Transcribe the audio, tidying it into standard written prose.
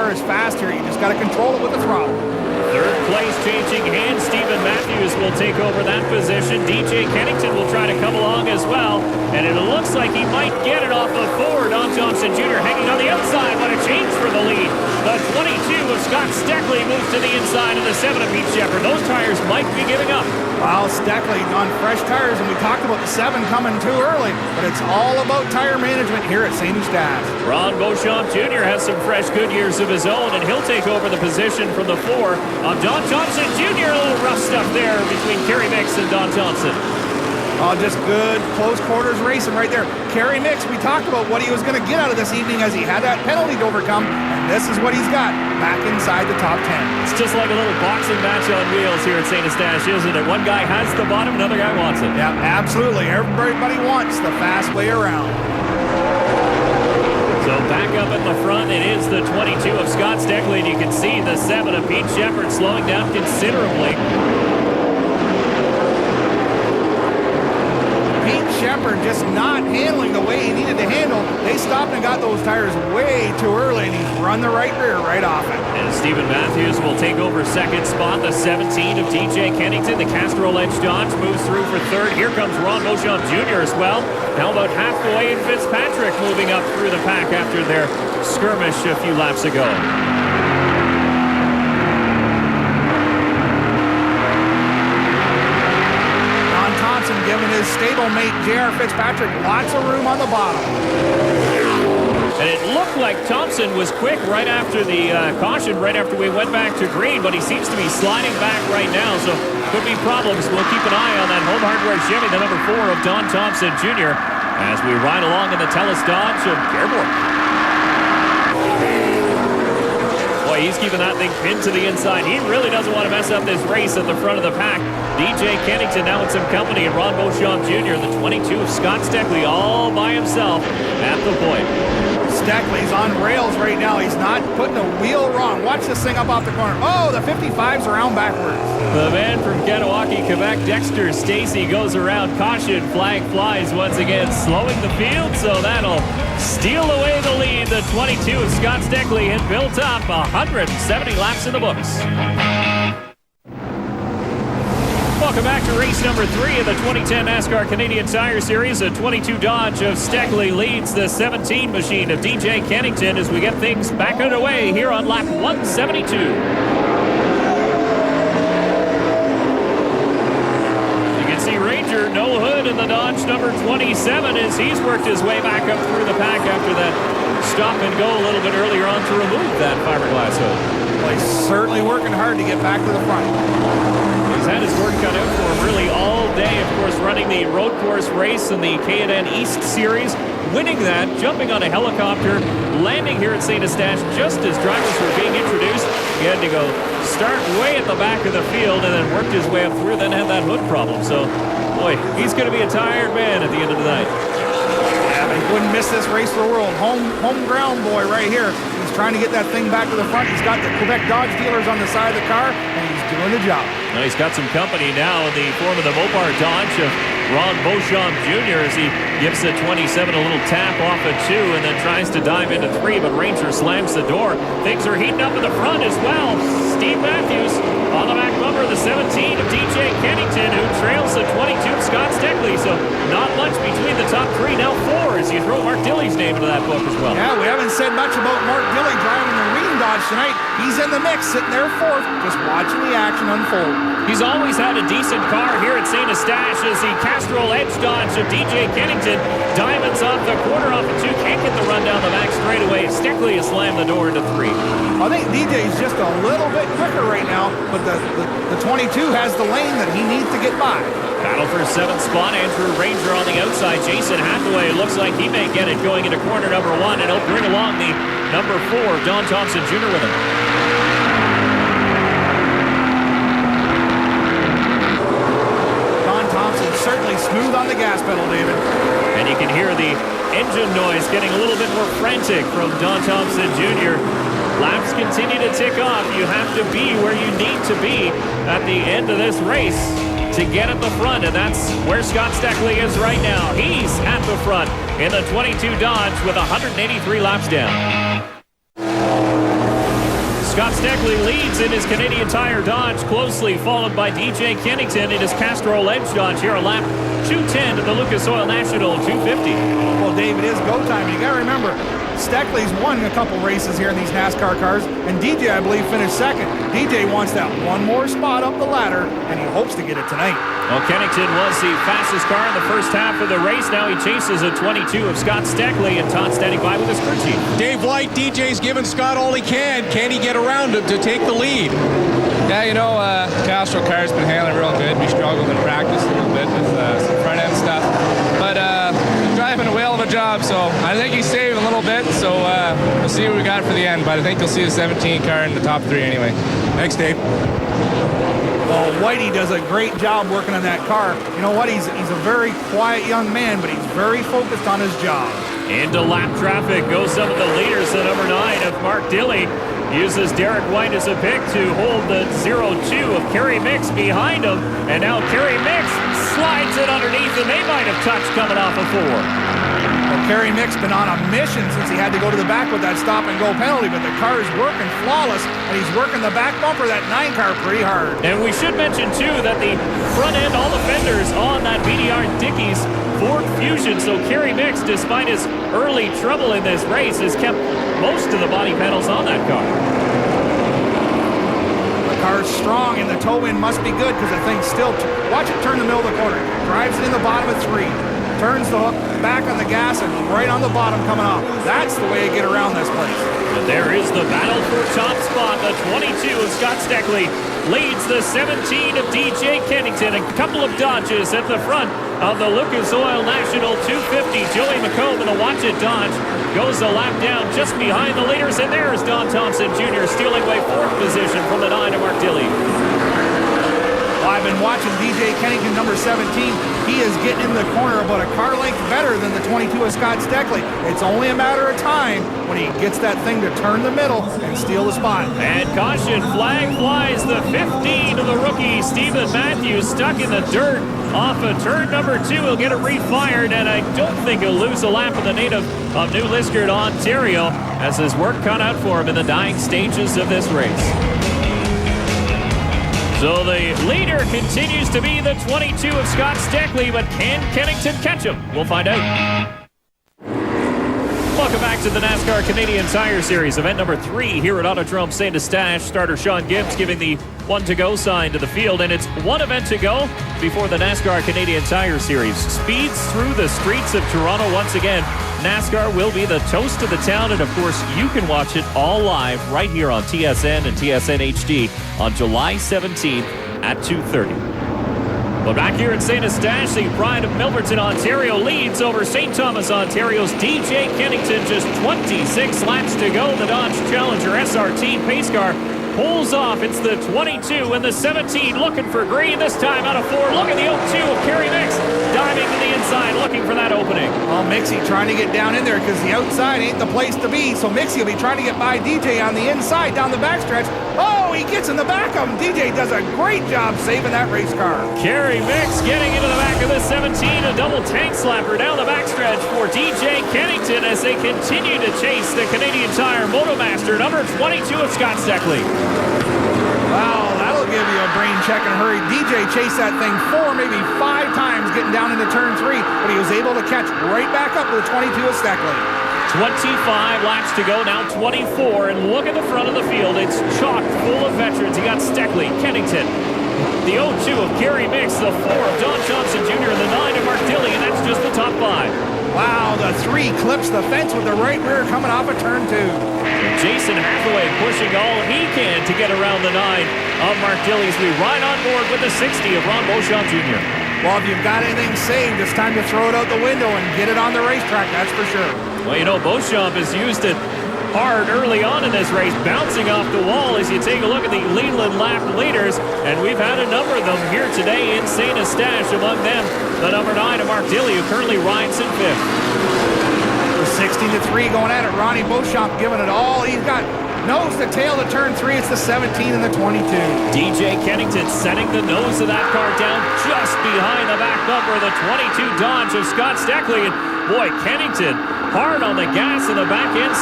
car is fast here. You just got to control it with the throttle. Third place changing hands. Stephen Mathews will take over that position. DJ Kennington will try to come along as well. And it looks like he might get it off of 4. Don Thompson Jr. hanging on the outside. What a change for the lead. The 22 of Scott Steckly moves to the inside of the 7 of Pete Shepard. Those tires might be giving up. Well, Steckly on fresh tires, and we talked about the 7 coming too early, but it's all about tire management here at St. Eustache. Ron Beauchamp Jr. has some fresh Goodyears of his own, and he'll take over the position from the 4 of Don Thompson Jr. A little rough stuff there between Kerry Micks and Don Thompson. Oh, just good close quarters racing right there. Kerry Micks, we talked about what he was going to get out of this evening as he had that penalty to overcome, and this is what he's got, back inside the top 10. It's just like a little boxing match on wheels here at St. Eustache, isn't it? One guy has the bottom, another guy wants it. Yeah, absolutely. Everybody wants the fast way around. So back up at the front, it is the 22 of Scott Steckly, and you can see the 7 of Pete Shepard slowing down considerably. Shepard just not handling the way he needed to handle. They stopped and got those tires way too early, and he's run the right rear right off it. And Stephen Mathews will take over second spot. The 17 of DJ Kennington, the Castrol Edge Dodge, moves through for third. Here comes Ron Beauchamp Jr. as well. Now about halfway, and Fitzpatrick moving up through the pack after their skirmish a few laps ago. Giving his stablemate J.R. Fitzpatrick lots of room on the bottom. And it looked like Thompson was quick right after the caution, right after we went back to green, but he seems to be sliding back right now, so could be problems. We'll keep an eye on that Home Hardware Chevy, the number 4 of Don Thompson Jr. as we ride along in the Telus Dodge of Gerborg. Boy, he's keeping that thing pinned to the inside. He really doesn't want to mess up this race at the front of the pack. DJ Kennington now in some company, and Ron Beauchamp Jr., the 22 of Scott Steckly, all by himself at the point. Steckly's on rails right now. He's not putting a wheel wrong. Watch this thing up off the corner. Oh, the 55's around backwards. The man from Kanawaki, Quebec, Dexter, Stacey, goes around. Caution, flag flies once again, slowing the field, so that'll steal away the lead. The 22 of Scott Steckly had built up 170 laps in the books. Welcome back to race number 3 of the 2010 NASCAR Canadian Tire Series. A 22 Dodge of Steckly leads the 17 machine of DJ Kennington as we get things back underway here on lap 172. You can see Ranger, no hood in the Dodge number 27 as he's worked his way back up through the pack after that stop and go a little bit earlier on to remove that fiberglass hood. Well, he's certainly working hard to get back to the front. He's had his work cut out for him really all day, of course, running the road course race in the K&N East Series, winning that, jumping on a helicopter, landing here at St. Eustache just as drivers were being introduced. He had to go start way at the back of the field and then worked his way up through, then had that hood problem. So, boy, he's going to be a tired man at the end of the night. Yeah, but he wouldn't miss this race for the world. Home ground boy right here. He's trying to get that thing back to the front. He's got the Quebec Dodge dealers on the side of the car, and he's doing the job. Now he's got some company now in the form of the Mopar Dodge of Ron Beauchamp Jr. as he gives the 27 a little tap off at 2 and then tries to dive into 3, but Ranger slams the door. Things are heating up in the front as well. Steve Mathews on the back bumper, the 17 of DJ Kennington, who trails the 22 Scott Steckly. So not much between the top 3, now 4 as you throw Mark Dilley's name into that book as well. Yeah, we haven't said much about Mark Dilley driving the Green Dodge tonight. He's in the mix, sitting there 4th, just watching the action unfold. He's always had a decent car here at St. Eustache as the Castrol Edge Dodge of DJ Kennington diamonds off the quarter off of 2, can't get the run down the back straightaway. Steckly has slammed the door into 3. I think DJ's just a little bit quicker right now, but the 22 has the lane that he needs to get by. Battle for 7th spot, Andrew Ranger on the outside. Jason Hathaway looks like he may get it going into corner number 1, and he'll bring along the number 4, Don Thompson Jr. with him. Certainly smooth on the gas pedal, David. And you can hear the engine noise getting a little bit more frantic from Don Thompson Jr. Laps continue to tick off. You have to be where you need to be at the end of this race to get at the front, and that's where Scott Steckly is right now. He's at the front in the 22 Dodge with 183 laps down. Scott Steckly leads in his Canadian Tire Dodge, closely followed by DJ Kennington in his Castrol Edge Dodge here on lap 210 of the Lucas Oil National 250. Well, Dave, it is go time. You got to remember, Steckly's won a couple races here in these NASCAR cars, and DJ, I believe, finished second. DJ wants that one more spot up the ladder, and he hopes to get it tonight. Well, Kennington was the fastest car in the first half of the race. Now he chases a 22 of Scott Steckly, and Todd standing by with his crew chief. Dave White, DJ's giving Scott all he can. Can he get around him to take the lead? Yeah, you know, Castrol car's been handling real good. We struggled in practice a little bit with some front end stuff, but he's driving a whale of a job. So I think he's saving a little bit. So we'll see what we got for the end. But I think you'll see the 17 car in the top 3 anyway. Thanks, Dave. Well, Whitey does a great job working on that car. You know what? He's a very quiet young man, but he's very focused on his job. Into lap traffic goes some of the leaders. The number 9 of Mark Dilley uses Derek White as a pick to hold the 0-2 of Kerry Micks behind him. And now Kerry Micks slides it underneath, and they might have touched coming off a 4. Well, Kerry Micks been on a mission since he had to go to the back with that stop-and-go penalty, but the car is working flawless, and he's working the back bumper of that 9 car pretty hard. And we should mention, too, that the front end, all the fenders on that BDR Dickies Ford Fusion. So Kerry Micks, despite his early trouble in this race, has kept most of the body panels on that car. The car's strong, and the toe in must be good because the thing's still... Watch it turn the middle of the corner. Drives it in the bottom of 3. Turns the hook, back on the gas, and right on the bottom coming off. That's the way to get around this place. And there is the battle for top spot. The 22 of Scott Steckly leads the 17 of DJ Kennington. A couple of dodges at the front of the Lucas Oil National 250. Joey McComb in the Watch It Dodge goes a lap down just behind the leaders. And there's Don Thompson Jr. stealing away 4th position from the 9 of Mark Dilley. I've been watching DJ Kennington, number 17. He is getting in the corner about a car length better than the 22 of Scott Steckly. It's only a matter of time when he gets that thing to turn the middle and steal the spot. And caution, flag flies. The 15 of the rookie, Stephen Mathews, stuck in the dirt off of turn number 2. He'll get it refired, and I don't think he'll lose a lap of the native of New Liskeard, Ontario, as his work cut out for him in the dying stages of this race. So the leader continues to be the 22 of Scott Steckly, but can Kennington catch him? We'll find out. Welcome back to the NASCAR Canadian Tire Series, event number 3 here at Autodrome St.Eustache. Starter Sean Gibbs giving the 1-to-go sign to the field, and it's one event to go before the NASCAR Canadian Tire Series speeds through the streets of Toronto once again. NASCAR will be the toast of the town, and of course you can watch it all live right here on TSN and TSN HD on July 17th at 2:30. But back here at St. Eustache, the pride of Milverton, Ontario leads over St. Thomas, Ontario's DJ Kennington. Just 26 laps to go. The Dodge Challenger SRT pace car pulls off. It's the 22 and the 17 looking for green this time out of 4. Look at the 0-2 of Kerry Micks diving to the inside looking for that opening. Well, Mixie trying to get down in there because the outside ain't the place to be. So Mixie will be trying to get by DJ on the inside down the backstretch. Oh, he gets in the back of him. DJ does a great job saving that race car. Kerry Micks getting into the back of the 17. A double tank slapper down the backstretch for DJ Kennington as they continue to chase the Canadian Tire Motomaster, number 22 of Scott Steckly. Wow, that'll give you a brain check and hurry. DJ chased that thing 4, maybe 5 times getting down into turn 3, but he was able to catch right back up to the 22 of Steckly. 25 laps to go, now 24, and look at the front of the field. It's chock full of veterans. You got Steckly, Kennington, the 0-2 of Kerry Micks, the 4 of Don Johnson Jr., and the 9 of Mark Dilley, and that's just the top 5. Wow, the 3 clips the fence with the right rear coming off of turn 2. Jason Hathaway pushing all he can to get around the 9 of Mark Dilley as we ride on board with the 60 of Ron Beauchamp Jr. Well, if you've got anything saved, it's time to throw it out the window and get it on the racetrack, that's for sure. Well, you know, Beauchamp has used it hard early on in this race, bouncing off the wall as you take a look at the Leland lap leaders, and we've had a number of them here today in St. Eustache. Among them, the number 9 of Mark Dilley, who currently rides in 5th. 16-3 going at it. Ronnie Beauchamp giving it all he's got. Nose to tail to turn 3. It's the 17 and the 22. DJ Kennington setting the nose of that car down just behind the back bumper of the 22 Dodge of Scott Steckly. And boy, Kennington hard on the gas in the back end.